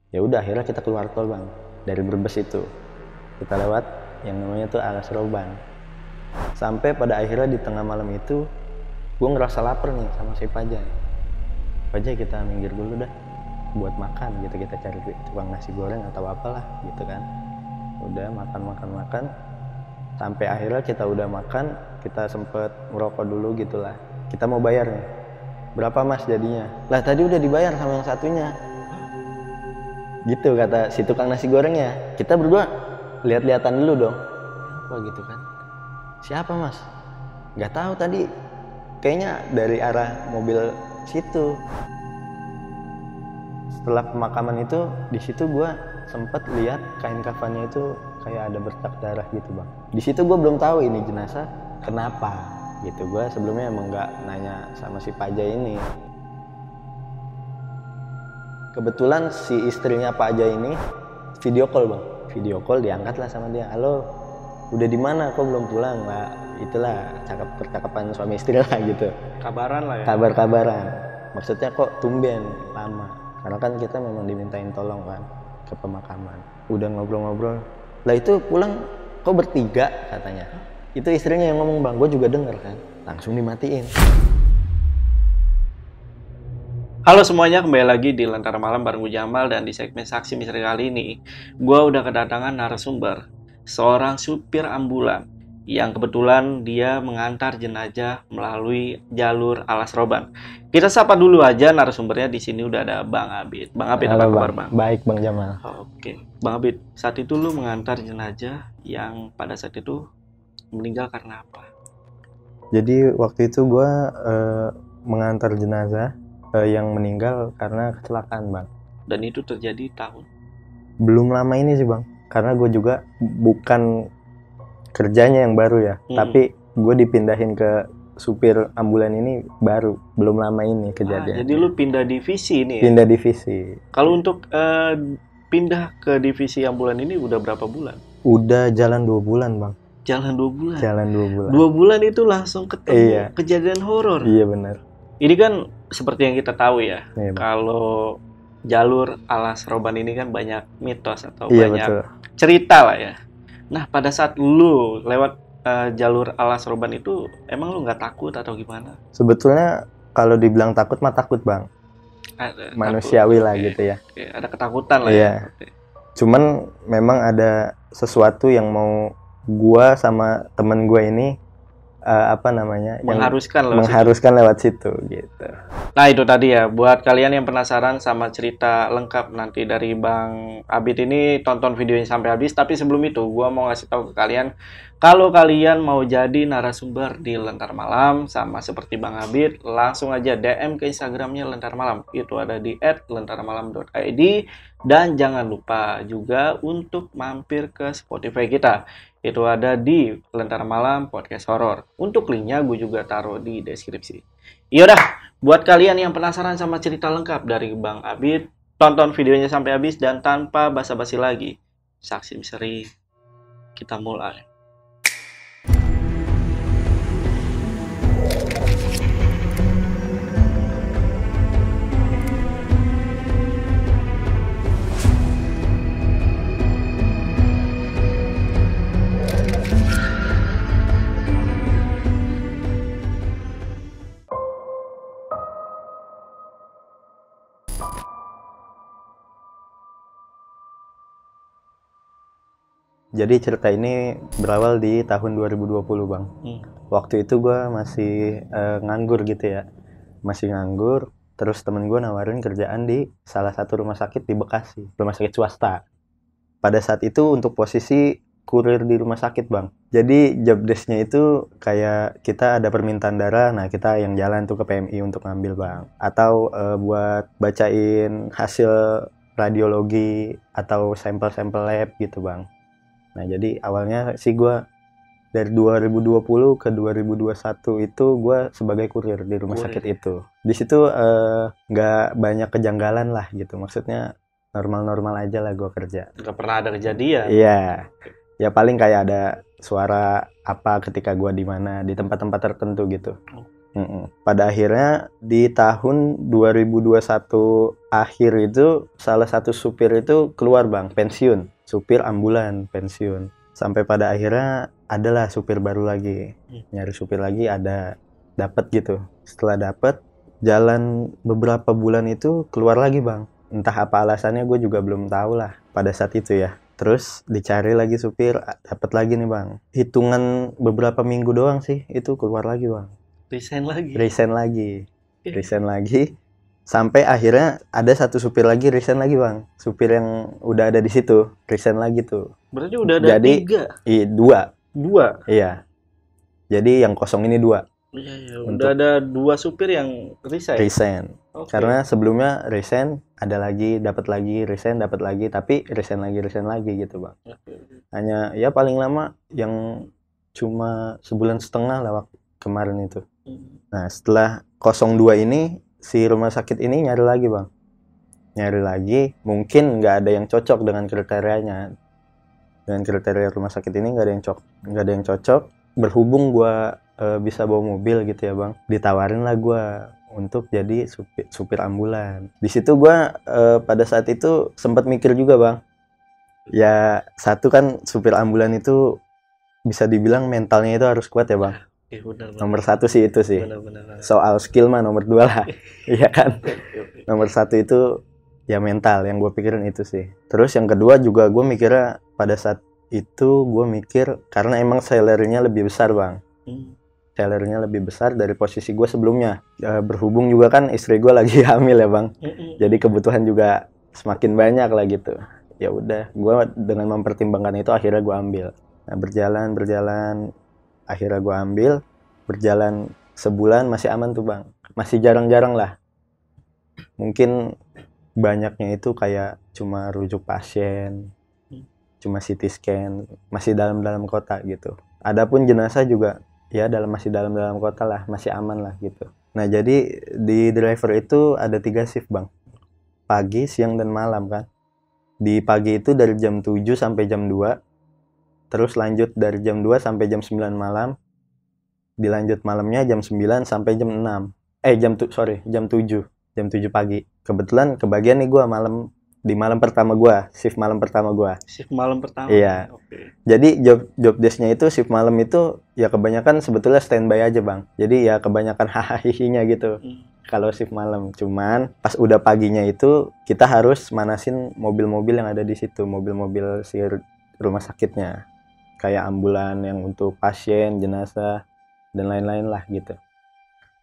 Ya udah akhirnya kita keluar tol bang, dari Brebes itu kita lewat yang namanya tuh Alas Roban. Sampai pada akhirnya di tengah malam itu gue ngerasa lapar nih sama si Pajai. Pajai kita minggir dulu dah buat makan gitu, kita cari tukang nasi goreng atau apalah gitu kan. Udah makan sampai akhirnya kita udah makan, kita sempet ngerokok dulu gitulah. Kita mau bayar nih, berapa mas jadinya? Lah tadi udah dibayar sama yang satunya gitu kata si tukang nasi gorengnya. Kita berdua lihat-lihatan dulu dong, apa gitu kan, siapa mas? Nggak tahu, tadi kayaknya dari arah mobil situ. Setelah pemakaman itu, di situ gue sempet lihat kain kafannya itu kayak ada bercak darah gitu bang. Di situ gue belum tahu ini jenazah kenapa gitu. Gue sebelumnya emang nggak nanya sama si Pajai ini. Kebetulan si istrinya Pak Ajay ini video call bang, video call, diangkat lah sama dia. Halo, udah di mana? Kok belum pulang? Lah itulah percakapan suami istri lah gitu. Kabaran lah ya. Kabar-kabaran. Maksudnya kok tumben lama? Karena kan kita memang dimintain tolong kan ke pemakaman. Udah ngobrol-ngobrol. Lah itu pulang kok bertiga katanya. Itu istrinya yang ngomong bang, gue juga denger kan. Langsung dimatiin. Halo semuanya, kembali lagi di Lentera Malam bareng gue Jamal, dan di segmen Saksi Misteri kali ini gue udah kedatangan narasumber, seorang supir ambulan yang kebetulan dia mengantar jenazah melalui jalur Alas Roban. Kita sapa dulu aja narasumbernya. Di sini udah ada Bang Abid. Bang Abid, Halo, apa kabar Bang? Baik Bang Jamal. Oke, Bang Abid, saat itu lu mengantar jenazah yang pada saat itu meninggal karena apa? Jadi waktu itu gue mengantar jenazah yang meninggal karena kecelakaan bang. Dan itu terjadi tahun? Belum lama ini sih bang, karena gue juga bukan kerjanya yang baru ya, tapi gue dipindahin ke supir ambulan ini baru, belum lama ini kejadian. Jadi lu pindah divisi nih? Pindah divisi. Kalau untuk pindah ke divisi ambulan ini udah berapa bulan? Udah jalan 2 bulan bang. Jalan 2 bulan? Jalan 2 bulan. 2 bulan itu langsung ketemu kejadian horor? Iya benar. Ini kan seperti yang kita tahu ya, iya, kalau jalur Alas Roban ini kan banyak mitos atau iya, banyak betul. Cerita lah ya. Nah pada saat lu lewat jalur Alas Roban itu, emang lu nggak takut atau gimana? Sebetulnya kalau dibilang takut mah takut bang. Manusiawi takut lah gitu ya. Ada ketakutan lah ya. Oke. Cuman memang ada sesuatu yang mau gua sama temen gua ini mengharuskan lewat situ gitu. Nah itu tadi ya, buat kalian yang penasaran sama cerita lengkap nanti dari Bang Abid ini, tonton videonya sampai habis. Tapi sebelum itu gua mau ngasih tahu ke kalian, kalau kalian mau jadi narasumber di Lentera Malam sama seperti Bang Abid, langsung aja DM ke Instagramnya Lentera Malam. Itu ada di @lenteramalam.id. Dan jangan lupa juga untuk mampir ke Spotify kita. Itu ada di Lentera Malam Podcast Horor. Untuk linknya gue juga taruh di deskripsi. Yaudah, buat kalian yang penasaran sama cerita lengkap dari Bang Abid, tonton videonya sampai habis. Dan tanpa basa-basi lagi, Saksi Misteri, kita mulai. Jadi cerita ini berawal di tahun 2020 bang. Waktu itu gue masih nganggur gitu ya. Masih nganggur, terus temen gue nawarin kerjaan di salah satu rumah sakit di Bekasi. Rumah sakit swasta. Pada saat itu untuk posisi kurir di rumah sakit bang. Jadi job desk-nya itu kayak kita ada permintaan darah, nah kita yang jalan tuh ke PMI untuk ngambil bang. Atau buat bacain hasil radiologi atau sampel-sampel lab gitu bang. Nah jadi awalnya sih gue dari 2020 ke 2021 itu gue sebagai kurir di rumah sakit itu. Di situ nggak banyak kejanggalan lah gitu, maksudnya normal-normal aja lah gue kerja. Nggak pernah ada kejadian? Iya, ya paling kayak ada suara apa ketika gue di mana, di tempat-tempat tertentu gitu. Pada akhirnya di tahun 2021 akhir itu salah satu supir itu keluar bang, pensiun, supir ambulan pensiun. Sampai pada akhirnya adalah supir baru lagi, nyari supir lagi ada, dapat gitu. Setelah dapat, jalan beberapa bulan itu keluar lagi bang. Entah apa alasannya gue juga belum tahu lah pada saat itu ya. Terus dicari lagi supir, dapat lagi nih bang. Hitungan beberapa minggu doang sih itu keluar lagi bang. Resign lagi. Resign lagi. Sampai akhirnya ada satu supir lagi resign lagi bang. Supir yang udah ada di situ resign lagi tuh. Berarti udah ada 3. Dua. Iya. Jadi yang kosong ini 2. Iya. Udah ada 2 supir yang resign. Okay. Karena sebelumnya resign ada lagi, dapat lagi, resign dapat lagi, tapi resign lagi gitu bang. Okay. Hanya ya paling lama yang cuma sebulan setengah lah waktu kemarin itu. Nah setelah 02 ini si rumah sakit ini nyari lagi bang, nyari lagi, mungkin nggak ada yang cocok dengan kriterianya, dengan kriteria rumah sakit ini nggak ada yang cocok. Berhubung gue bisa bawa mobil gitu ya bang, ditawarin lah gue untuk jadi supir ambulan. Di situ gue pada saat itu sempat mikir juga bang, ya satu kan supir ambulan itu bisa dibilang mentalnya itu harus kuat ya bang. Benar. Nomor 1 sih itu sih. Benar. Soal skill mah nomor 2 lah. Iya kan. Nomor 1 itu ya mental, yang gue pikirin itu sih. Terus yang kedua juga gue mikirnya pada saat itu gue mikir karena emang salary-nya lebih besar bang. Salary-nya lebih besar dari posisi gue sebelumnya. Berhubung juga kan istri gue lagi hamil ya bang. Jadi kebutuhan juga semakin banyak lah gitu. Ya udah, gue dengan mempertimbangkan itu akhirnya gue ambil. Nah berjalan akhirnya gue ambil, berjalan sebulan masih aman tuh bang, masih jarang-jarang lah, mungkin banyaknya itu kayak cuma rujuk pasien, cuma CT scan, masih dalam kota gitu. Adapun jenazah juga ya masih dalam kota lah, masih aman lah gitu. Nah jadi di driver itu ada 3 shift bang, pagi, siang, dan malam kan. Di pagi itu dari jam 7 sampai jam 2, terus lanjut dari jam 2 sampai jam 9 malam, dilanjut malamnya jam 9 sampai jam 6. Jam 7 pagi. Kebetulan kebagian nih gue di malam pertama gue, shift malam pertama gue. Shift malam pertama? Iya. Okay. Jadi job desk-nya itu shift malam itu ya kebanyakan sebetulnya standby aja bang. Jadi ya kebanyakan hahaha gitu. Kalau shift malam, cuman pas udah paginya itu kita harus manasin mobil-mobil yang ada di situ, mobil-mobil si rumah sakitnya. Kayak ambulan yang untuk pasien, jenazah, dan lain-lain lah gitu.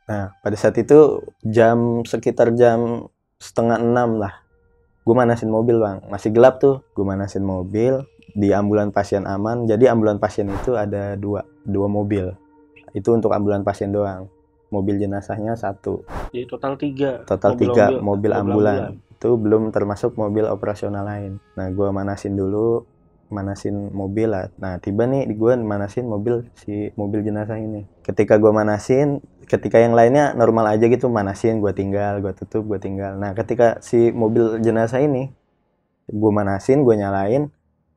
Nah, pada saat itu sekitar jam 5:30 lah, gue manasin mobil bang. Masih gelap tuh, gue manasin mobil di ambulan pasien aman. Jadi ambulan pasien itu ada dua mobil. Itu untuk ambulan pasien doang. Mobil jenazahnya 1. Jadi total 3. Total 3 mobil ambulan. Itu belum termasuk mobil operasional lain. Nah, gue manasin mobil lah. Nah tiba nih gue manasin mobil jenazah ini. Ketika gue manasin, ketika yang lainnya normal aja gitu, manasin, gue tinggal, gue tutup, gue tinggal. Nah ketika si mobil jenazah ini gue manasin, gue nyalain,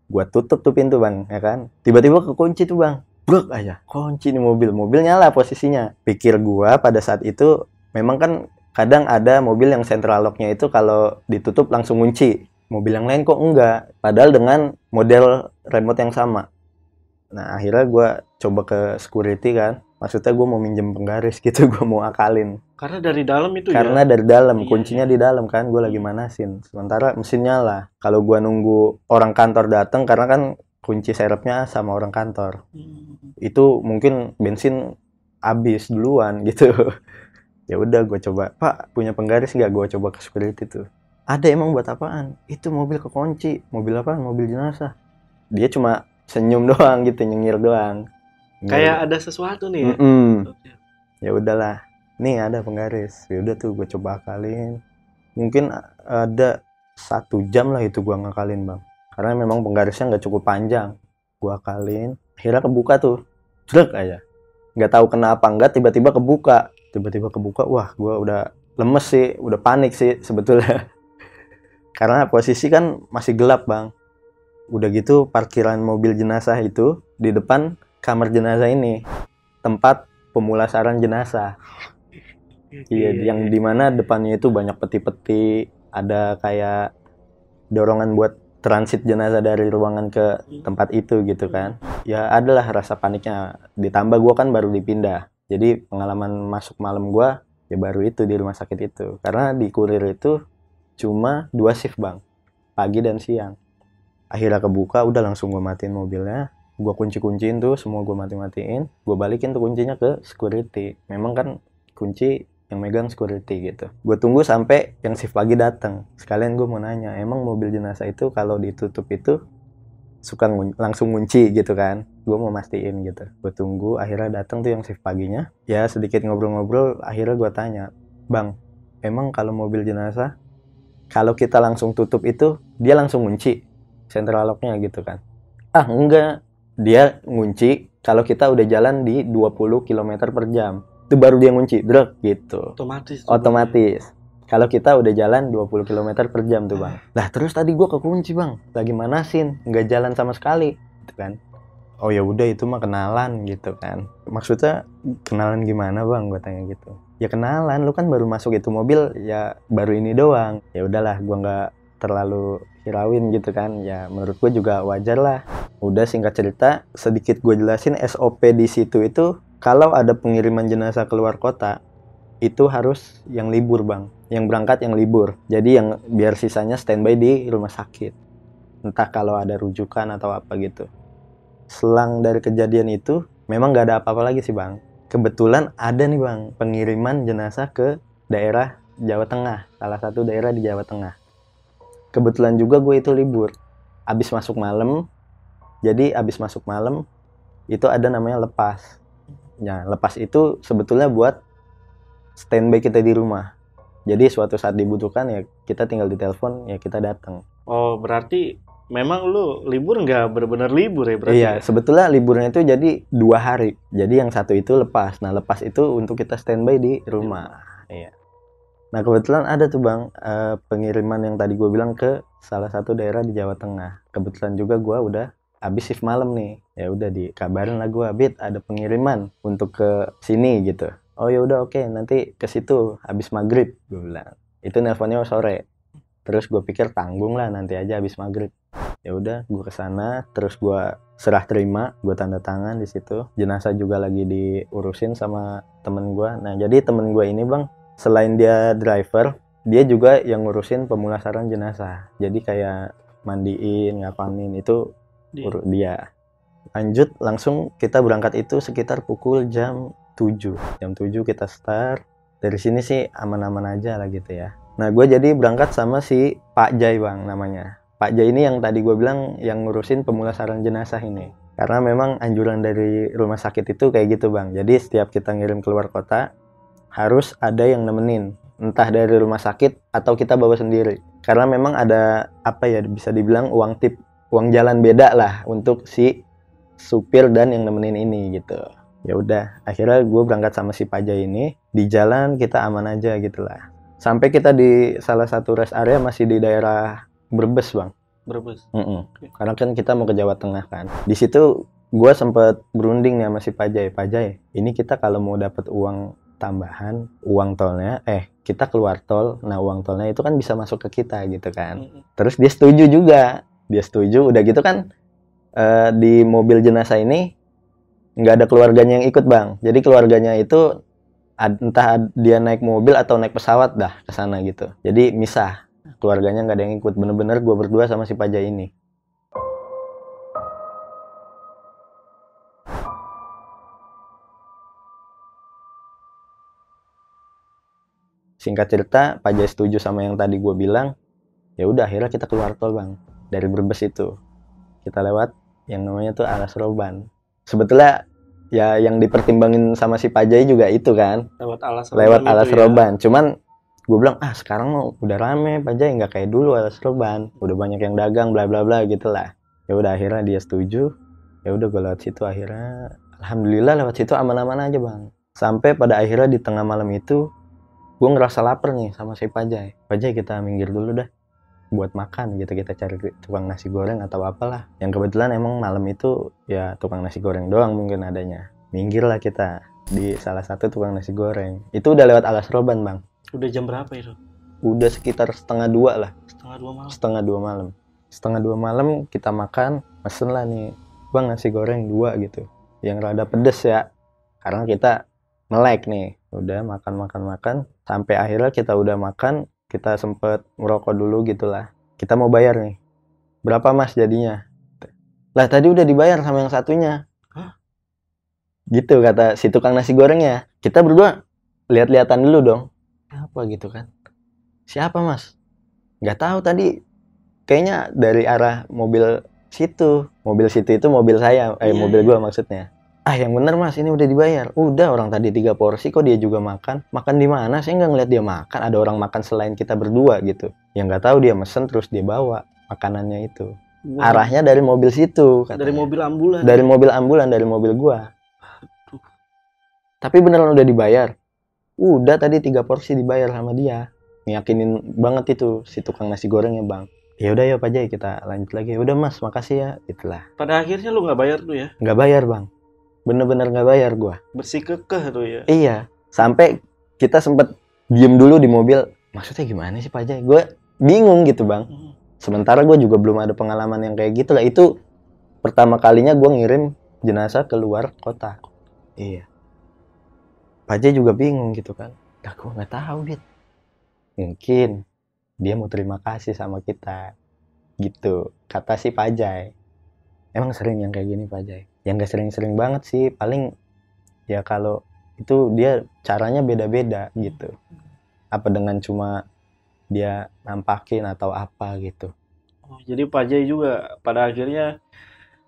gue tutup tuh pintu bang, ya kan. Tiba-tiba kekunci tuh bang, bruk aja kunci nih mobil nyala posisinya. Pikir gue pada saat itu memang kan kadang ada mobil yang central lock-nya itu kalau ditutup langsung kunci. Mobil yang lain kok enggak, padahal dengan model remote yang sama. Nah akhirnya gue coba ke security kan, maksudnya gue mau minjem penggaris gitu, gue mau akalin. Karena dari dalam itu Karena dari dalam, kuncinya di dalam kan, gue lagi manasin. Sementara mesin nyala. Kalau gue nunggu orang kantor datang, karena kan kunci serepnya sama orang kantor. Itu mungkin bensin habis duluan gitu. Ya udah gue coba, Pak punya penggaris nggak? Gue coba ke security tuh. Ada, emang buat apaan? Itu mobil kekunci. Mobil apaan? Mobil jenazah. Dia cuma senyum doang gitu, nyengir doang. Kayak ada sesuatu nih ya. Ya udahlah. Nih ada penggaris. Ya udah tuh gue coba akalin. Mungkin ada 1 jam lah itu gue ngakalin bang. Karena memang penggarisnya nggak cukup panjang. Gue akalin. Akhirnya kebuka tuh. Drek aja. Nggak tahu kenapa nggak tiba-tiba kebuka. Wah gue udah lemes sih. Udah panik sih sebetulnya. Karena posisi kan masih gelap bang. Udah gitu parkiran mobil jenazah itu di depan kamar jenazah ini, tempat pemulasaran jenazah. Iya, yang dimana depannya itu banyak peti-peti, ada kayak dorongan buat transit jenazah dari ruangan ke tempat itu gitu kan. Ya adalah rasa paniknya. Ditambah gue kan baru dipindah. Jadi pengalaman masuk malam gue ya baru itu di rumah sakit itu. Karena di kurir itu cuma 2 shift bang, pagi dan siang. Akhirnya kebuka, udah langsung gue matiin mobilnya. Gue kunci-kunciin tuh, semua gue mati-matiin. Gue balikin tuh kuncinya ke security. Memang kan kunci yang megang security gitu. Gue tunggu sampai yang shift pagi datang. Sekalian gue mau nanya, emang mobil jenazah itu kalau ditutup itu suka langsung ngunci gitu kan? Gue mau mastiin gitu. Gue tunggu, akhirnya datang tuh yang shift paginya. Ya sedikit ngobrol-ngobrol, akhirnya gue tanya, bang, emang kalau mobil jenazah kalau kita langsung tutup itu dia langsung ngunci central lock-nya gitu kan? Ah enggak, dia ngunci kalau kita udah jalan di 20 km per jam. Itu baru dia ngunci, drek gitu. Otomatis. Kalau kita udah jalan 20 km per jam tuh bang. Lah terus tadi gue kekunci bang, lagi manasin, nggak jalan sama sekali, gitu kan? Oh ya udah itu mah kenalan gitu kan. Maksudnya kenalan gimana bang? Gue tanya gitu. Ya kenalan, lu kan baru masuk itu mobil, ya baru ini doang. Ya udahlah, gue nggak terlalu hirauin gitu kan. Ya menurut gue juga wajar lah. Udah singkat cerita, sedikit gue jelasin SOP di situ itu. Kalau ada pengiriman jenazah keluar kota, itu harus yang libur bang, yang berangkat yang libur. Jadi yang biar sisanya standby di rumah sakit. Entah kalau ada rujukan atau apa gitu. Selang dari kejadian itu, memang gak ada apa-apa lagi sih bang. Kebetulan ada nih bang, pengiriman jenazah ke daerah Jawa Tengah. Salah satu daerah di Jawa Tengah. Kebetulan juga gue itu libur. Abis masuk malam, jadi abis masuk malam, itu ada namanya lepas. Ya, lepas itu sebetulnya buat standby kita di rumah. Jadi suatu saat dibutuhkan ya kita tinggal ditelepon ya kita datang. Oh, berarti memang lu libur nggak benar-benar libur ya berarti? Iya, ya? sebetulnya liburnya itu jadi 2 hari. Jadi yang satu itu lepas. Nah, lepas itu untuk kita standby di rumah. Iya. Nah, kebetulan ada tuh bang pengiriman yang tadi gue bilang ke salah satu daerah di Jawa Tengah. Kebetulan juga gue udah habis shift malam nih, ya udah dikabarin lah gue, Bit ada pengiriman untuk ke sini gitu. Oh ya udah oke, nanti ke situ habis maghrib, gue bilang. Itu nelponnya sore. Terus gue pikir tanggung lah nanti aja habis maghrib. Ya udah, gue kesana, terus gue serah terima, gue tanda tangan di situ. Jenazah juga lagi diurusin sama temen gue. Nah jadi temen gue ini bang, selain dia driver, dia juga yang ngurusin pemulasaran jenazah. Jadi kayak mandiin, ngapain itu dia. Lanjut langsung kita berangkat itu sekitar pukul jam 7. Jam 7 kita start. Dari sini sih aman-aman aja lah gitu ya. Nah gue jadi berangkat sama si Pak Jai bang namanya. Pak Jai ini yang tadi gue bilang yang ngurusin pemulasaran jenazah ini. Karena memang anjuran dari rumah sakit itu kayak gitu bang. Jadi setiap kita ngirim keluar kota harus ada yang nemenin. Entah dari rumah sakit atau kita bawa sendiri. Karena memang ada apa ya bisa dibilang uang tip, uang jalan beda lah untuk si supir dan yang nemenin ini gitu. Ya udah, akhirnya gue berangkat sama si Paja ini. Di jalan kita aman aja gitu lah. Sampai kita di salah satu rest area masih di daerah Brebes bang. Brebes. Karena kan kita mau ke Jawa Tengah kan. Di situ gue sempet berunding nih sama si Pajai. Pajai, ini kita kalau mau dapat uang tambahan, uang tolnya, kita keluar tol, nah uang tolnya itu kan bisa masuk ke kita gitu kan. Terus dia setuju juga. Dia setuju, udah gitu kan di mobil jenazah ini nggak ada keluarganya yang ikut bang. Jadi keluarganya itu entah dia naik mobil atau naik pesawat dah ke sana gitu. Jadi misah. Keluarganya nggak ada yang ikut. Bener-bener gue berdua sama si Paja ini. Singkat cerita, Paja setuju sama yang tadi gue bilang. Ya udah akhirnya kita keluar tol bang. Dari Brebes itu. Kita lewat yang namanya tuh Alas Roban. Sebetulnya ya yang dipertimbangin sama si Pajai juga itu kan. Lewat Alas Roban. Ya. Cuman gue bilang sekarang mau udah rame Pajai, nggak kayak dulu Alas Roban. Udah banyak yang dagang bla bla bla gitulah. Ya udah akhirnya dia setuju. Ya udah gue lewat situ akhirnya. Alhamdulillah lewat situ aman-aman aja bang. Sampai pada akhirnya di tengah malam itu gue ngerasa lapar nih sama si Pajai. Pajai kita minggir dulu dah buat makan gitu, kita cari tukang nasi goreng atau apalah. Yang kebetulan emang malam itu ya tukang nasi goreng doang mungkin adanya. Minggir lah kita. di salah satu tukang nasi goreng. Itu udah lewat Alas Roban bang. Udah jam berapa itu? Udah sekitar 1:30 lah. Setengah dua malam. Setengah dua malam kita makan, pesen lah nih, bang nasi goreng 2 gitu, yang rada pedes ya, karena kita melek nih. Udah makan sampai akhirnya kita udah makan, kita sempet ngerokok dulu gitulah. Kita mau bayar nih, berapa mas jadinya? Lah tadi udah dibayar sama yang satunya. Hah? Gitu kata si tukang nasi gorengnya. Kita berdua lihat-lihatan dulu dong, apa gitu kan, siapa mas? Nggak tahu, tadi kayaknya dari arah mobil situ. Mobil situ itu mobil saya, mobil gua maksudnya. Ah yang bener mas, ini udah dibayar. Udah, orang tadi 3 porsi kok dia juga makan. Makan di mana? Saya nggak ngeliat dia makan. Ada orang makan selain kita berdua gitu. Yang nggak tahu dia mesen terus dia bawa makanannya itu. Wah. Arahnya dari mobil situ. Katanya. Dari mobil ambulan. Dari mobil ambulan, dari mobil gua. Aduh. Tapi beneran udah dibayar. Udah tadi 3 porsi dibayar sama dia. Ngiyakinin banget itu si tukang nasi gorengnya bang. Ya udah ya Pak Jai, kita lanjut lagi. Udah mas, makasih ya. Itulah. Pada akhirnya lu nggak bayar tuh ya? Nggak bayar bang. Bener-bener nggak bayar gua. Bersih kekeh tuh ya? Iya. Sampai kita sempet diem dulu di mobil. Maksudnya gimana sih Pak Jai? Gue bingung gitu bang. Sementara gue juga belum ada pengalaman yang kayak gitu lah. Itu pertama kalinya gue ngirim jenazah ke luar kota. Iya. Pak Jai juga bingung gitu kan. Dah gue nggak tahu Bit. Mungkin dia mau terima kasih sama kita. Gitu. Kata si Pak Jai. Emang sering yang kayak gini Pak Jai? Yang gak sering-sering banget sih. Paling ya kalau itu dia caranya beda-beda gitu. Apa dengan cuma dia nampakin atau apa gitu. Oh, jadi Pak Jai juga pada akhirnya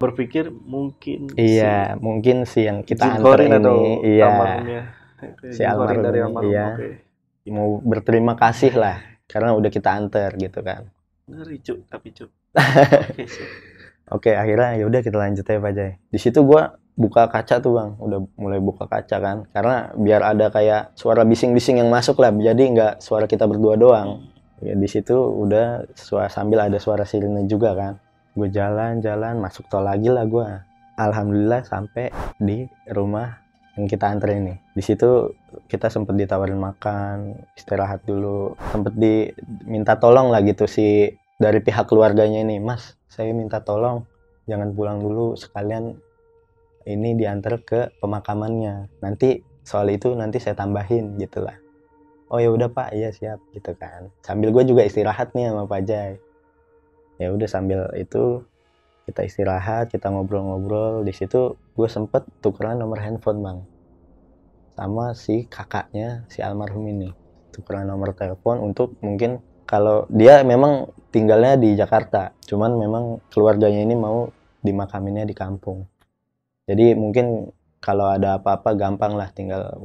berpikir mungkin iya, mungkin si yang kita antar ini, iya, si almarhum dari ini, iya, mau berterima kasih lah karena udah kita antar gitu kan. Ngeri cuk, tapi cuk. Oke, akhirnya ya udah kita lanjut ya Pak Jai. Di situ gua buka kaca tuh bang, udah mulai buka kaca kan, karena biar ada kayak suara bising-bising yang masuk lah, jadi nggak suara kita berdua doang. Ya di situ udah sambil ada suara sirine juga kan. Gue jalan masuk tol lagi lah gue. Alhamdulillah sampai di rumah yang kita anter ini. Di situ kita sempet ditawarin makan, istirahat dulu, sempet diminta tolong lah gitu si dari pihak keluarganya ini, Mas, saya minta tolong jangan pulang dulu, sekalian ini diantar ke pemakamannya. Nanti soal itu nanti saya tambahin gitulah. Oh ya udah Pak, iya siap gitu kan. Sambil gue juga istirahat nih sama Pak Jai. Ya udah sambil itu kita istirahat, kita ngobrol-ngobrol. Di situ gue sempet tukeran nomor handphone bang, sama si kakaknya si almarhum ini. Tukeran nomor telepon untuk mungkin kalau dia memang tinggalnya di Jakarta, cuman memang keluarganya ini mau dimakaminnya di kampung. Jadi mungkin kalau ada apa-apa gampang lah, tinggal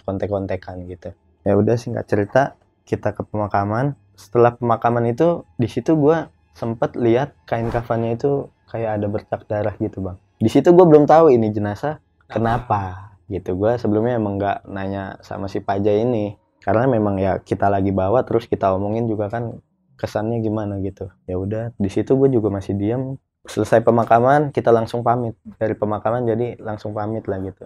kontek-kontekan gitu. Ya udah singkat cerita kita ke pemakaman. Setelah pemakaman itu di situ gue sempet lihat kain kafannya itu kayak ada bercak darah gitu bang. Di situ gue belum tahu ini jenazah kenapa gitu. Gue sebelumnya emang nggak nanya sama si Pak Jai ini karena memang ya kita lagi bawa terus kita omongin juga kan kesannya gimana gitu. Ya udah di situ gue juga masih diam. Selesai pemakaman kita langsung pamit dari pemakaman, jadi langsung pamit lah gitu.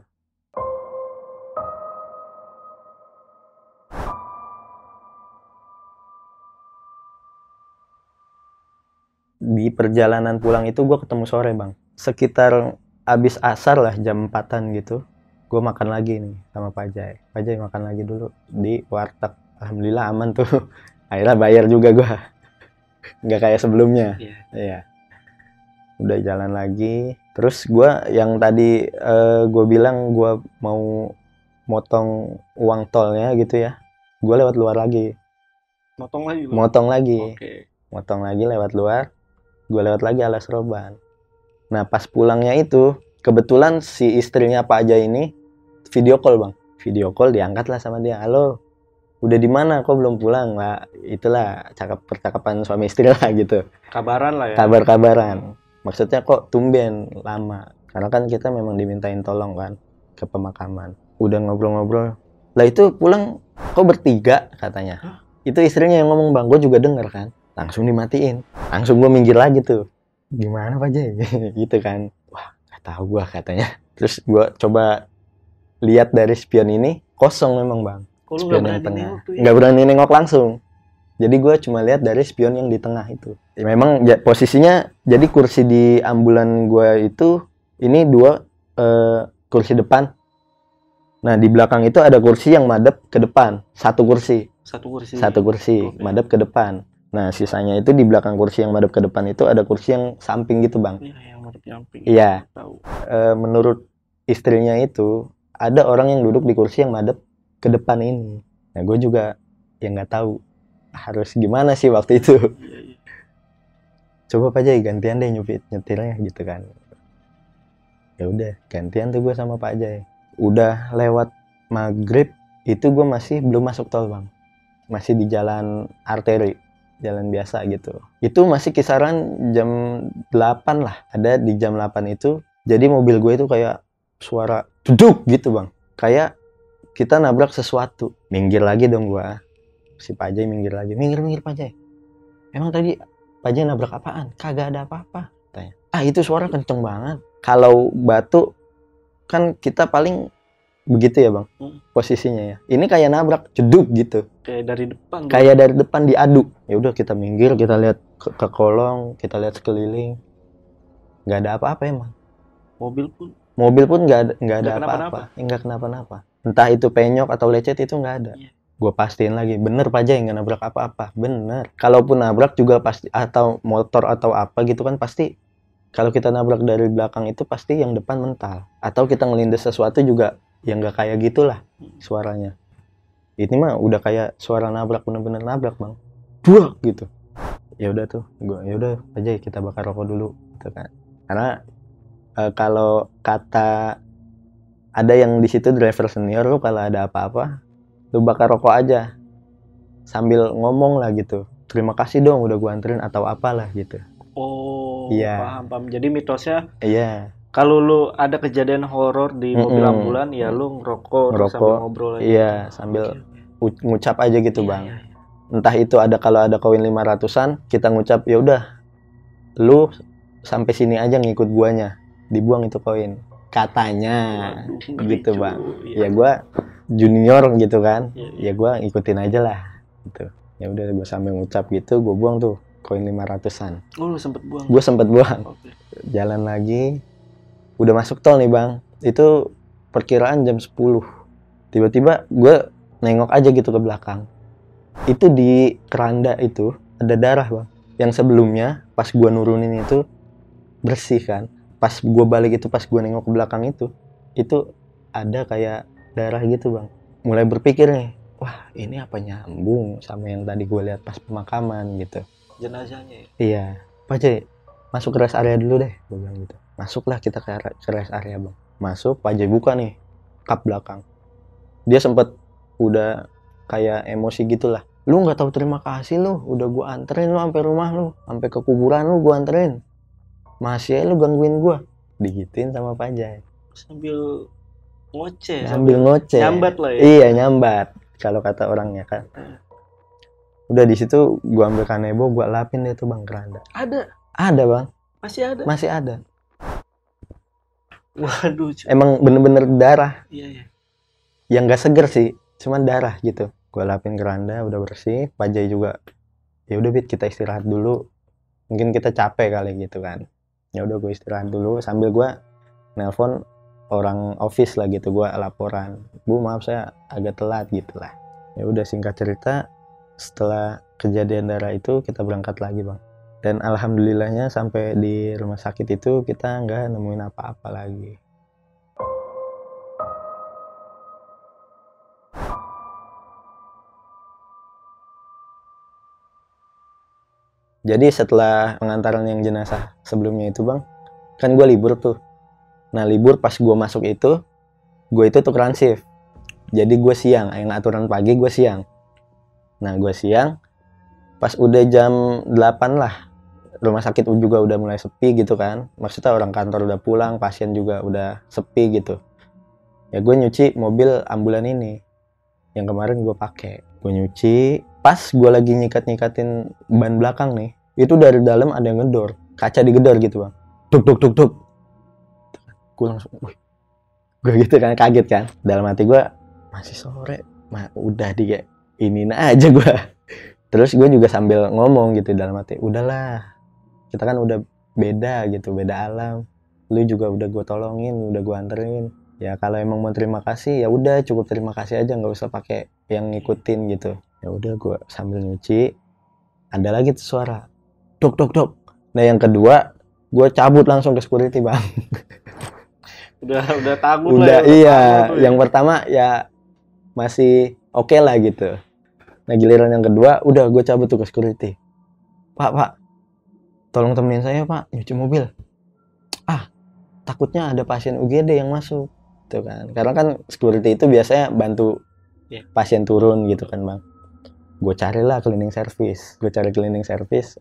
Di perjalanan pulang itu gue ketemu sore bang, sekitar abis asar lah, jam 4-an gitu. Gue makan lagi nih sama Pak Jai. Pak Jai makan lagi dulu di warteg. Alhamdulillah aman tuh. Akhirnya bayar juga gue. Nggak kayak sebelumnya. Iya. Udah jalan lagi. Terus gue yang tadi gue bilang gue mau motong uang tolnya gitu ya. Gue lewat luar lagi. Motong lagi. Okay. Motong lagi lewat luar. Gue lewat lagi Alas Roban. Nah pas pulangnya itu kebetulan si istrinya Pak Jai ini video call bang. Video call diangkat lah sama dia. Halo, udah di mana? Kok belum pulang? Lah itulah percakapan suami istri lah gitu. Kabaran lah ya. Kabar-kabaran. Maksudnya kok tumben lama? Karena kan kita memang dimintain tolong kan ke pemakaman. Udah ngobrol-ngobrol. Lah itu pulang kok bertiga katanya. Hah? Itu istrinya yang ngomong bang. Gue juga denger kan. Langsung dimatiin. Langsung gue minggir lagi tuh. Gimana Pak Jai? Gitu kan. Wah gak tahu gue katanya. Terus gue coba lihat dari spion ini kosong memang bang. Kok lu Spion nggak yang berani tengah. nengok tuh ya? Nggak berani nengok langsung. Jadi gue cuma lihat dari spion yang di tengah itu. Ya, memang posisinya jadi kursi di ambulan gue itu ini dua kursi depan. Nah di belakang itu ada kursi yang madep ke depan. Satu kursi madep ke depan. Nah sisanya itu di belakang kursi yang madep ke depan itu ada kursi yang samping gitu bang. Iya, yang madep samping. Iya. Tahu. Menurut istrinya itu ada orang yang duduk di kursi yang madep ke depan ini. Nah gue juga yang nggak tahu harus gimana sih waktu itu. Iya. Coba Pak Jai gantian deh nyetirnya gitu kan. Ya udah gantian tuh gue sama Pak Jai. Udah lewat maghrib itu gue masih belum masuk tol bang, masih di jalan arteri, jalan biasa gitu. Itu masih kisaran jam 8 lah, ada di jam 8 itu. Jadi mobil gue itu kayak suara duduk gitu bang, kayak kita nabrak sesuatu. Minggir lagi dong gue, si Pak Jai minggir lagi, minggir Pak Jai. Emang tadi Pak Jai nabrak apaan? Kagak ada apa-apa. Tanya. Itu suara kenceng banget. Kalau batu kan kita paling begitu ya bang, posisinya ya. Ini kayak nabrak, jeduk gitu. Kayak dari depan. Kayak dari depan diadu. Ya udah kita minggir, kita lihat ke kolong, kita lihat sekeliling. Nggak ada apa-apa emang. Mobil pun nggak ada apa-apa. Nggak kenapa-napa. Entah itu penyok atau lecet itu nggak ada. Iya. Gue pastiin lagi, bener Pak Jai nggak nabrak apa-apa, bener. Kalaupun nabrak juga pasti, atau motor atau apa gitu kan pasti. Kalau kita nabrak dari belakang itu pasti yang depan mental. Atau kita ngelindes sesuatu juga yang nggak kayak gitulah suaranya. Ini mah udah kayak suara nabrak, bener-bener nabrak bang. Buak gitu. Ya udah tuh, ya udah aja kita bakar rokok dulu, gitu kan. Karena kalau kata ada yang di situ driver senior, lu kalau ada apa-apa, lu bakar rokok aja. Sambil ngomong lah gitu. Terima kasih dong udah gua anterin atau apalah gitu. Oh, iya. Paham. Jadi mitosnya, iya. Kalau lu ada kejadian horor di mobil ambulan, ya lu ngerokok sambil ngobrol aja. Iya, sambil ngucap aja gitu bang. Iya. Entah itu kalau ada koin 500-an, kita ngucap ya udah, lu sampai sini aja ngikut guanya, dibuang itu koin. Katanya, gitu bang. Ya gua junior gitu kan, ya gua ikutin aja lah, gitu. Ya udah gua sambil ngucap gitu, gua buang tuh koin 500-an. Oh, lu sempet buang? Gua sempet buang. Okay. Jalan lagi. Udah masuk tol nih bang, itu perkiraan jam 10. Tiba-tiba gue nengok aja gitu ke belakang. Itu di keranda itu ada darah bang. Yang sebelumnya pas gue nurunin itu bersih kan. Pas gue balik itu, pas gue nengok ke belakang itu ada kayak darah gitu bang. Mulai berpikir nih, wah ini apa nyambung sama yang tadi gue lihat pas pemakaman gitu. Jenazahnya ya? Iya. Pak Jai, masuk ke rest area dulu deh, gue bilang gitu. Masuklah kita ke rest area bang. Masuk, Pak Jai buka nih kap belakang. Dia sempet udah kayak emosi gitulah. Lu nggak tahu terima kasih lu, udah gua anterin lu sampai rumah lu, sampai ke kuburan lu gua anterin. Masih lu gangguin gua. Digituin sama Pak Jai. Sambil ngoceh. Nyambat lah ya. Iya nyambat. Kalau kata orangnya kan. Udah di situ gua ambil kanebo, gua lapin deh tuh bang keranda. Ada bang. Masih ada. Waduh. Emang bener-bener darah. Iya. Yang gak seger sih, cuman darah gitu. Gue lapin keranda, udah bersih. Pak Jai juga, ya udah Bit kita istirahat dulu. Mungkin kita capek kali gitu kan. Ya udah gue istirahat dulu sambil gue nelpon orang office lah gitu, gue laporan. Bu maaf saya agak telat gitu lah. Ya udah singkat cerita, setelah kejadian darah itu kita berangkat lagi bang. Dan alhamdulillahnya sampai di rumah sakit itu kita nggak nemuin apa-apa lagi. Jadi setelah pengantaran yang jenazah sebelumnya itu bang, kan gue libur tuh. Nah libur pas gue masuk itu, gue itu tukeran shift. Jadi gue siang, yang aturan pagi gue siang. Nah gue siang, pas udah jam 8 lah, rumah sakit juga udah mulai sepi gitu kan. Maksudnya orang kantor udah pulang, pasien juga udah sepi gitu. Ya gue nyuci mobil ambulan ini yang kemarin gue pakai. Gue nyuci, pas gue lagi nyikat-nyikatin ban belakang nih, itu dari dalam ada yang ngedor, kaca digedor gitu bang. Tuk. Gue langsung, wih, Gue gitu kan, kaget kan. Dalam hati gue, masih sore, udah ini aja gue. Terus gue juga sambil ngomong gitu dalam hati, udahlah, kita kan udah beda gitu, beda alam. Lu juga udah gue tolongin, udah gue anterin. Ya kalau emang mau terima kasih ya udah cukup terima kasih aja, nggak usah pakai yang ngikutin gitu. Ya udah gue sambil nyuci, ada lagi tuh suara, dok dok dok. Nah yang kedua gue cabut langsung ke security bang. Udah takut Udah lah ya, iya, tuh, yang pertama ya masih oke lah gitu. Nah giliran yang kedua udah gue cabut tuh ke security. Pak tolong temenin saya pak nyuci mobil. Takutnya ada pasien UGD yang masuk tuh kan, karena kan security itu biasanya bantu pasien turun gitu kan bang. Gue carilah cleaning service,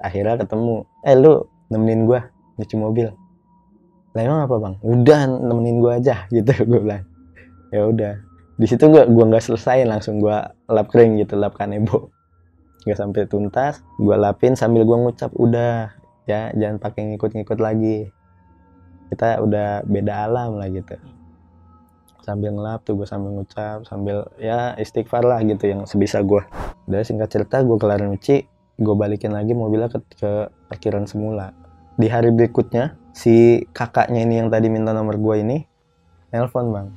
akhirnya ketemu. Lu nemenin gue nyuci mobil. Lah emang apa bang? Udah nemenin gue aja gitu. Gue bilang ya udah. Di situ gua nggak selesain, langsung gue lap kering gitu, lap kanebo, nggak sampai tuntas. Gue lapin sambil gue ngucap, udah ya jangan pakai ngikut-ngikut lagi, kita udah beda alam lah gitu. Sambil ngelap tuh gue sambil ngucap, sambil ya istighfar lah gitu yang sebisa gue. Udah singkat cerita gue kelar nyuci, gue balikin lagi mobilnya ke parkiran semula. Di hari berikutnya si kakaknya ini yang tadi minta nomor gue ini nelpon bang,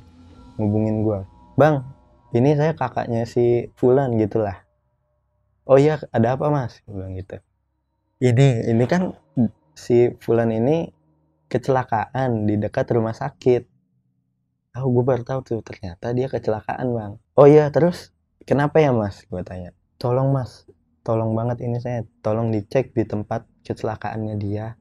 ngubungin gue. Bang, ini saya kakaknya si Fulan gitulah. Oh iya, ada apa mas? Gue bilang gitu. Ini kan si Fulan ini kecelakaan di dekat rumah sakit. Gue baru tahu tuh ternyata dia kecelakaan bang. Oh iya, terus kenapa ya mas? Gue tanya. Tolong mas, tolong banget ini saya, tolong dicek di tempat kecelakaannya dia.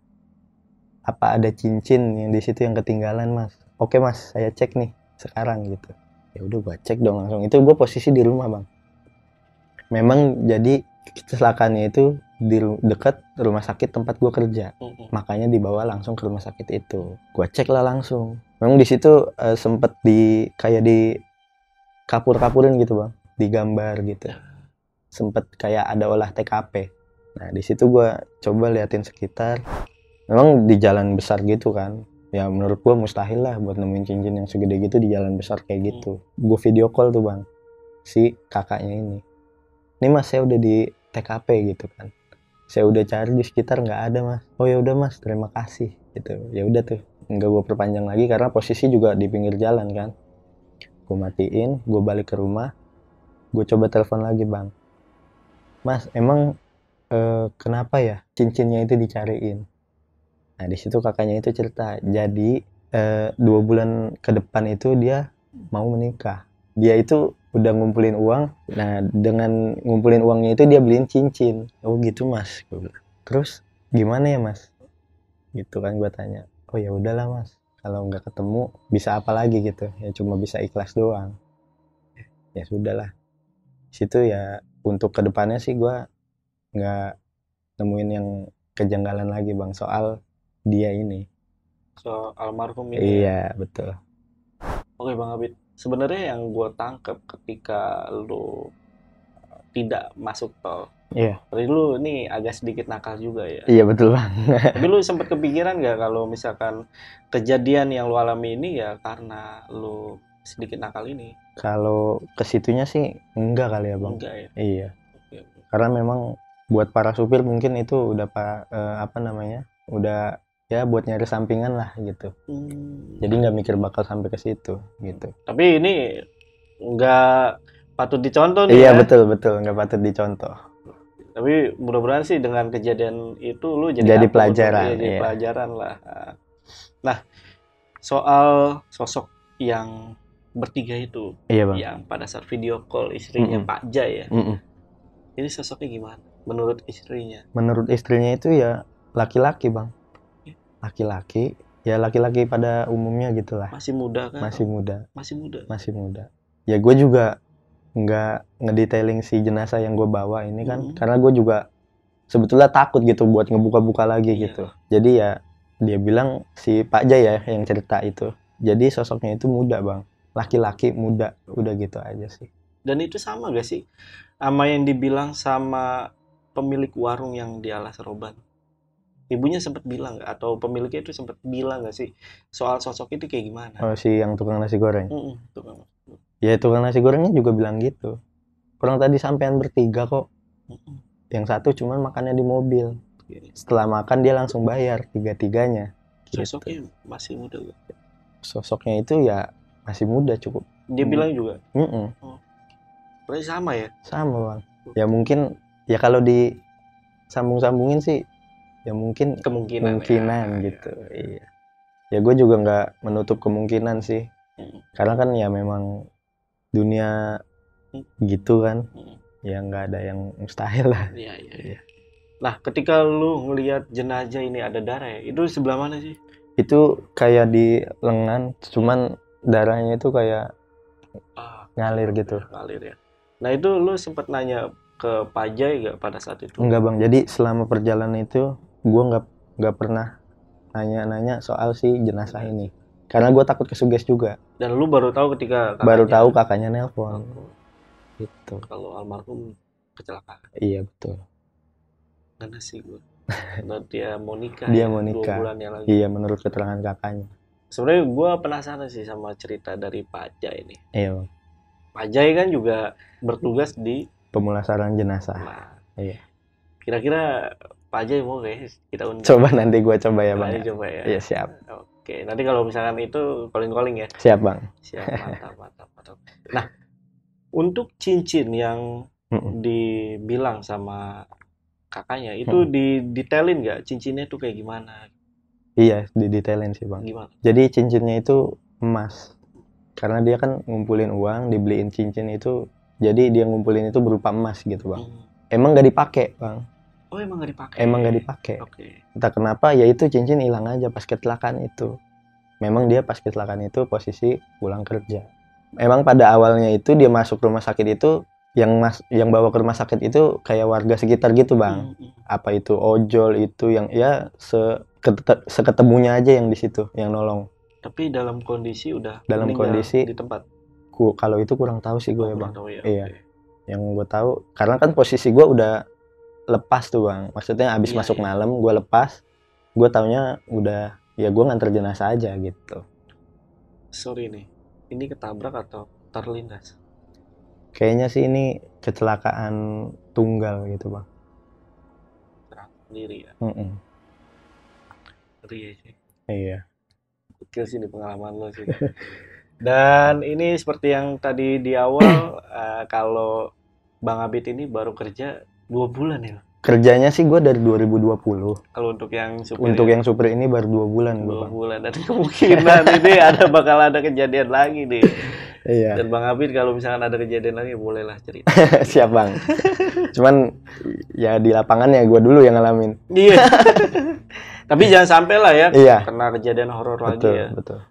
Apa ada cincin yang di situ yang ketinggalan mas? Oke mas, saya cek nih sekarang gitu. Ya udah gue cek dong langsung. Itu gue posisi di rumah bang. Memang jadi kecelakaannya itu di dekat rumah sakit tempat gue kerja, makanya dibawa langsung ke rumah sakit itu. Gue cek lah langsung. Memang di situ sempet kayak di kapur-kapurin gitu bang, digambar gitu. Sempet kayak ada olah TKP. Nah di situ gue coba liatin sekitar. Memang di jalan besar gitu kan. Ya menurut gue mustahil lah buat nemuin cincin yang segede gitu di jalan besar kayak gitu. Gue video call tuh bang, si kakaknya ini. Ini mas saya udah di TKP gitu kan. Saya udah cari di sekitar nggak ada mas. Oh ya udah mas, terima kasih gitu. Ya udah tuh, nggak gue perpanjang lagi karena posisi juga di pinggir jalan kan. Gue matiin, gue balik ke rumah, gue coba telepon lagi bang. Mas emang kenapa ya cincinnya itu dicariin? Nah di situ kakaknya itu cerita. Jadi 2 bulan ke depan itu dia mau menikah. Dia itu udah ngumpulin uang. Nah dengan ngumpulin uangnya itu dia beliin cincin. Oh gitu mas, gue bilang. Terus gimana ya mas? Gitu kan gue tanya. Oh ya udahlah mas, kalau nggak ketemu bisa apa lagi gitu. Ya cuma bisa ikhlas doang. Ya sudahlah. Situ ya untuk kedepannya sih gue nggak nemuin yang kejanggalan lagi bang soal dia ini. So almarhum ini. Iya betul. Oke bang Abid, sebenarnya yang gue tangkep ketika lu tidak masuk tol. Iya. Berarti lu ini agak sedikit nakal juga ya. Iya betul bang. Tapi lu sempat kepikiran nggak kalau misalkan kejadian yang lu alami ini ya karena lu sedikit nakal ini? Kalau kesitunya sih enggak kali ya bang. Enggak ya. Iya. Oke. Karena memang buat para supir mungkin itu udah udah ya buat nyari sampingan lah gitu. Jadi nggak mikir bakal sampai ke situ gitu. Tapi ini nggak patut dicontoh nih Iya ya. betul nggak patut dicontoh. Tapi mudah-mudahan sih dengan kejadian itu lu jadi pelajaran. jadi pelajaran lah. Nah, soal sosok yang bertiga itu, iya bang, yang pada saat video call istrinya Pak Jai ya. Ini sosoknya gimana menurut istrinya? Menurut istrinya itu ya laki-laki bang. Laki-laki, ya laki-laki pada umumnya gitulah. Masih muda kan? Masih muda. Masih muda. Ya gue juga nggak ngedetailing si jenazah yang gue bawa ini kan, karena gue juga sebetulnya takut gitu buat ngebuka-buka lagi gitu. Jadi ya dia bilang si Pak Jai ya yang cerita itu. Jadi sosoknya itu muda bang, laki-laki muda, udah gitu aja sih. Dan itu sama gak sih sama yang dibilang sama pemilik warung yang di Alas Roban? ibunya sempat bilang nggak, atau pemiliknya itu sempat bilang nggak sih soal sosok itu kayak gimana? Oh, si yang tukang nasi goreng. Tukang. Ya tukang nasi gorengnya juga bilang gitu. Kurang tadi sampean bertiga kok. Yang satu cuman makannya di mobil. Setelah makan dia langsung bayar tiga-tiganya. Sosoknya masih muda gak? Sosoknya itu ya masih muda cukup. Dia bilang juga? Oh. Berarti sama ya? Sama bang. Ya mungkin ya kalau disambung-sambungin sih ya mungkin kemungkinan ya, gitu. Iya. Ya gue juga nggak menutup kemungkinan sih. Karena kan ya memang dunia gitu kan. Ya nggak ada yang mustahil lah. Iya. Nah, ketika lu ngelihat jenazah ini ada darah ya, itu sebelah mana sih? Itu kayak di lengan, cuman darahnya itu kayak ngalir gitu. Ngalir ya. Nah, itu lu sempat nanya ke Pajai gak pada saat itu? Enggak bang, jadi selama perjalanan itu gue nggak pernah nanya-nanya soal si jenazah ini. Karena gue takut kesuges juga. Dan lu baru tahu ketika kakaknya... Baru tahu kakaknya nelpon. Gitu. Kalau almarhum kecelakaan. Iya betul. Karena sih gue. Karena dia mau nikah. Dia mau nikah. 2 bulan yang lagi. Iya menurut keterangan kakaknya. Sebenarnya gue penasaran sih sama cerita dari Pajai ini. Iya. Pajai kan juga bertugas di pemulasaran jenazah. Nah, iya. Kira-kira Pajai mau guys kita undang. Coba nanti gue coba ya bang. Coba ya. Iya siap. Oke, nanti kalau misalkan itu calling ya. Siap bang. Siap, mantap. Nah, untuk cincin yang dibilang sama kakaknya itu didetailin nggak cincinnya tuh kayak gimana? Iya, didetailin sih bang. Gimana? Jadi cincinnya itu emas. Karena dia kan ngumpulin uang, dibeliin cincin itu, jadi dia ngumpulin itu berupa emas gitu bang. Emang nggak dipakai bang. Oh emang nggak dipakai? Emang nggak dipakai. Oke. Entah kenapa, ya itu cincin hilang aja pas kecelakaan itu. Memang dia pas kecelakaan itu posisi pulang kerja. Emang pada awalnya itu dia masuk rumah sakit itu, yang bawa ke rumah sakit itu kayak warga sekitar gitu bang. Apa itu ojol itu yang ya seketemunya aja yang di situ yang nolong. Tapi dalam kondisi udah dalam kondisi di tempat. Kalau itu kurang tahu sih gue ya bang. Tahu ya? Iya. Okay. Yang gue tahu karena kan posisi gue udah lepas tuh bang. Maksudnya abis masuk malam gue lepas. Gue taunya udah ya gue nganter jenazah aja gitu. Sorry nih, ini ketabrak atau terlindas? Kayaknya sih ini kecelakaan tunggal gitu bang. Sendiri ya? Ngeri ya sih. Iya. Gokil sih ini pengalaman lo sih. Dan ini seperti yang tadi di awal, kalau Bang Abid ini baru kerja 2 bulan ya? Kerjanya sih gue dari 2020. Kalau untuk yang supir? Untuk yang supir ini baru 2 bulan. 2 bulan. Dan kemungkinan ini bakal ada kejadian lagi nih. Iya. Dan Bang Abid kalau misalkan ada kejadian lagi bolehlah cerita. Siap bang. Cuman ya di lapangan ya gue dulu yang ngalamin. Iya. Tapi jangan sampai lah ya iya. Kena kejadian horor lagi ya. Betul.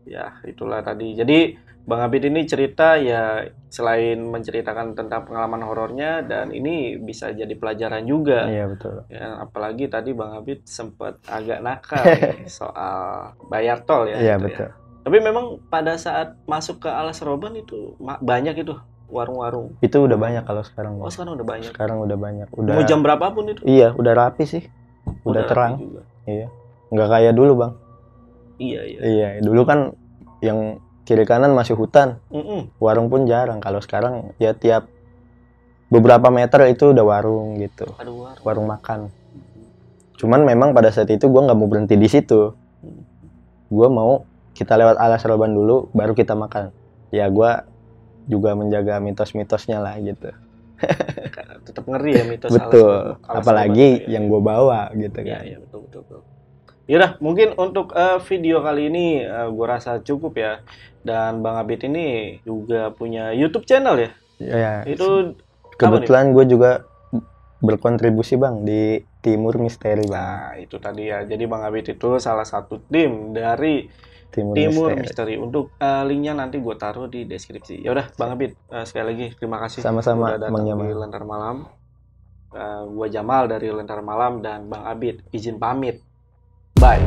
Ya itulah tadi. Jadi Bang Abid ini cerita ya selain menceritakan tentang pengalaman horornya dan ini bisa jadi pelajaran juga. Iya betul. Ya, apalagi tadi Bang Abid sempat agak nakal soal bayar tol ya. Iya betul. Ya. Tapi memang pada saat masuk ke Alas Roban itu banyak itu warung-warung. Itu udah banyak kalau sekarang. Oh sekarang udah banyak. Sekarang udah banyak. Udah. Mau jam berapapun itu? Iya udah rapi sih. Udah terang. Juga. Iya. Nggak kayak dulu bang. Iya. Iya dulu kan yang kiri kanan masih hutan. Warung pun jarang. Kalau sekarang ya tiap beberapa meter itu udah warung gitu. Warung makan. Cuman memang pada saat itu gue nggak mau berhenti di situ. Gue mau kita lewat Alas Roban dulu, baru kita makan. Ya gue juga menjaga mitos-mitosnya lah gitu. Tetap ngeri ya mitos. Betul. Apalagi yang gue bawa gitu kan. Iya betul. Yaudah, mungkin untuk video kali ini gue rasa cukup ya. Dan Bang Abid ini juga punya YouTube channel ya? Iya. Itu kebetulan gue juga berkontribusi bang di Timur Misteri bang. Nah itu tadi ya. Jadi Bang Abid itu salah satu tim dari Timur Misteri. Untuk linknya nanti gue taruh di deskripsi. Ya udah Bang Abid, sekali lagi terima kasih. Sama-sama udah datang di Lentar Malam. Gue Jamal dari Lentar Malam dan Bang Abid izin pamit. Bye.